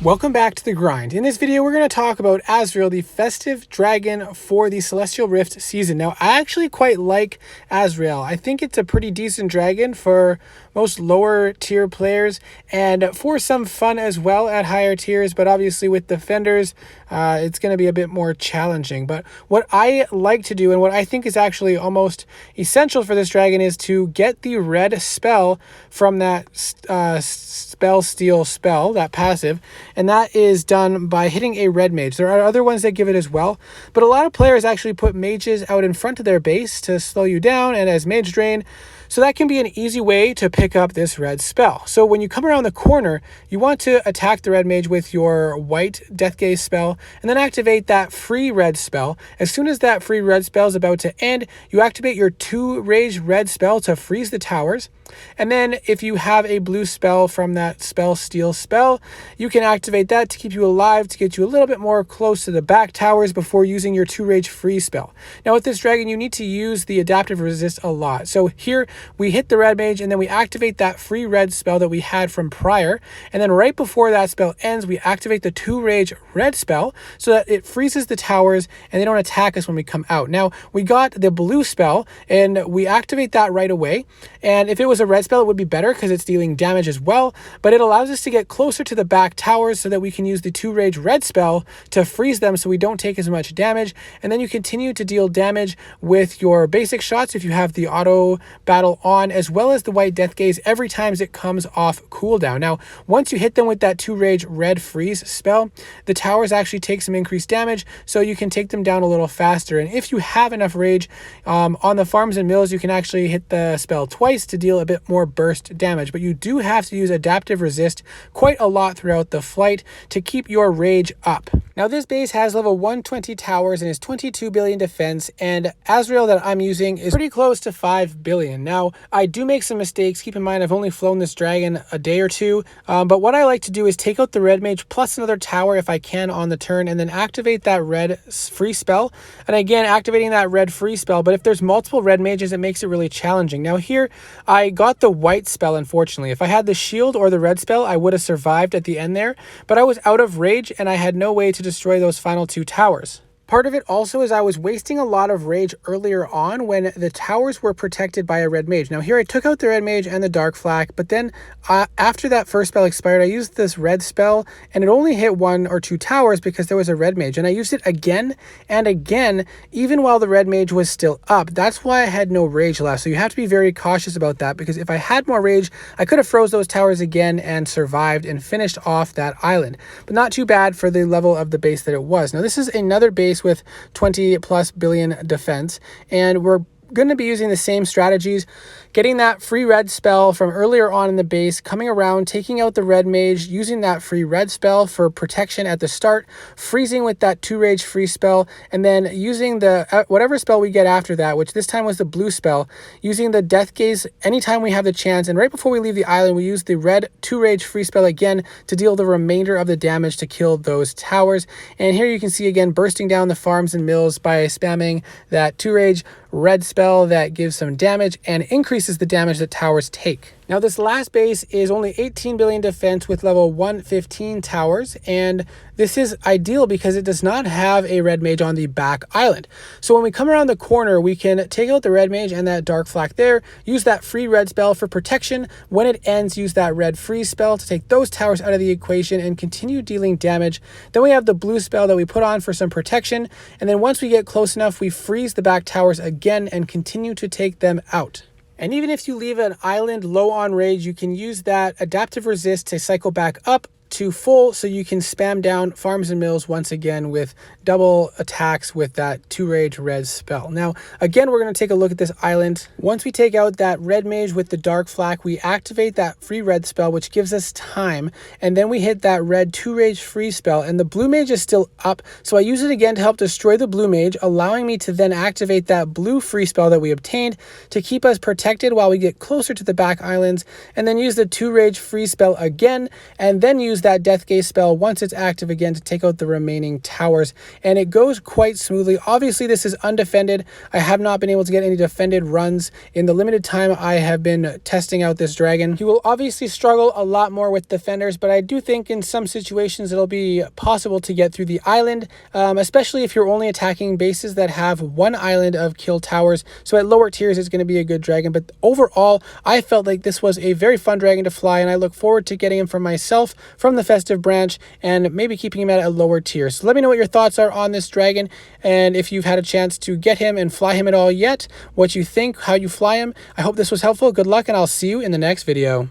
Welcome back to the grind. In this video, we're going to talk about Azreal, the festive dragon for the Celestial Rift season. Now, I actually quite like Azreal. I think it's a pretty decent dragon for most lower tier players and for some fun as well at higher tiers, but obviously with defenders, it's going to be a bit more challenging. But what I like to do and what I think is actually almost essential for this dragon is to get the red spell from that spell steal spell, that passive, and that is done by hitting a red mage. There are other ones that give it as well, but a lot of players actually put mages out in front of their base to slow you down and as mage drain. So that can be an easy way to pick up this red spell. So when you come around the corner, you want to attack the red mage with your white death gaze spell and then activate that free red spell. As soon as that free red spell is about to end, you activate your 2 rage red spell to freeze the towers. And then if you have a blue spell from that spell steal spell, you can activate that to keep you alive, to get you a little bit more close to the back towers before using your 2 rage free spell. Now with this dragon, you need to use the adaptive resist a lot. So here we hit the red mage and then we activate that free red spell that we had from prior. And then right before that spell ends, we activate the 2 rage red spell so that it freezes the towers and they don't attack us when we come out. Now we got the blue spell and we activate that right away. And if it was a red spell, it would be better because it's dealing damage as well, but it allows us to get closer to the back towers so that we can use the 2 rage red spell to freeze them so we don't take as much damage. And then you continue to deal damage with your basic shots if you have the auto battle on, as well as the white death gaze every time it comes off cooldown. Now, once you hit them with that 2 rage red freeze spell, the towers actually take some increased damage, so you can take them down a little faster. And if you have enough rage on the farms and mills, you can actually hit the spell twice to deal a bit more burst damage, but you do have to use adaptive resist quite a lot throughout the flight to keep your rage up. Now this base has level 120 towers and is 22 billion defense, and Azreal that I'm using is pretty close to 5 billion. Now I do make some mistakes. Keep in mind I've only flown this dragon a day or two, but what I like to do is take out the red mage plus another tower if I can on the turn, and then activate that red free spell. And again, activating that red free spell, but if there's multiple red mages, it makes it really challenging. Now here I got the white spell, unfortunately. If I had the shield or the red spell, I would have survived at the end there, but I was out of rage and I had no way to destroy those final 2 towers. Part of it also is I was wasting a lot of rage earlier on when the towers were protected by a red mage. Now here I took out the red mage and the dark flak, but then after that first spell expired, I used this red spell and it only hit 1 or 2 towers because there was a red mage. And I used it again and again, even while the red mage was still up. That's why I had no rage left. So you have to be very cautious about that, because if I had more rage, I could have froze those towers again and survived and finished off that island. But not too bad for the level of the base that it was. Now this is another base with 20 plus billion defense, and we're going to be using the same strategies, getting that free red spell from earlier on in the base, coming around, taking out the red mage, using that free red spell for protection at the start, freezing with that 2 rage free spell, and then using the whatever spell we get after that, which this time was the blue spell, using the death gaze anytime we have the chance. And right before we leave the island, we use the red 2 rage free spell again to deal the remainder of the damage to kill those towers. And here you can see again bursting down the farms and mills by spamming that 2 rage red spell that gives some damage and increases the damage that towers take. Now this last base is only 18 billion defense with level 115 towers, and this is ideal because it does not have a red mage on the back island. So when we come around the corner, we can take out the red mage and that dark flak there, use that free red spell for protection. When it ends, use that red freeze spell to take those towers out of the equation and continue dealing damage. Then we have the blue spell that we put on for some protection, and then once we get close enough, we freeze the back towers again and continue to take them out. And even if you leave an island low on rage, you can use that adaptive resist to cycle back up to full so you can spam down farms and mills once again with double attacks with that 2 rage red spell. Now again, we're going to take a look at this island. Once we take out that red mage with the dark flak, we activate that free red spell, which gives us time, and then we hit that red 2 rage free spell, and the blue mage is still up, so I use it again to help destroy the blue mage, allowing me to then activate that blue free spell that we obtained to keep us protected while we get closer to the back islands, and then use the 2 rage free spell again, and then use that death gaze spell once it's active again to take out the remaining towers. and it goes quite smoothly. Obviously, this is undefended. I have not been able to get any defended runs in the limited time I have been testing out this dragon. He will obviously struggle a lot more with defenders, but I do think in some situations it'll be possible to get through the island, especially if you're only attacking bases that have one island of kill towers. So at lower tiers, it's going to be a good dragon. But overall, I felt like this was a very fun dragon to fly, and I look forward to getting him for myself from the Festive branch and maybe keeping him at a lower tier. So let me know what your thoughts are on this dragon, and if you've had a chance to get him and fly him at all yet, what you think, how you fly him. I hope this was helpful. Good luck, and I'll see you in the next video.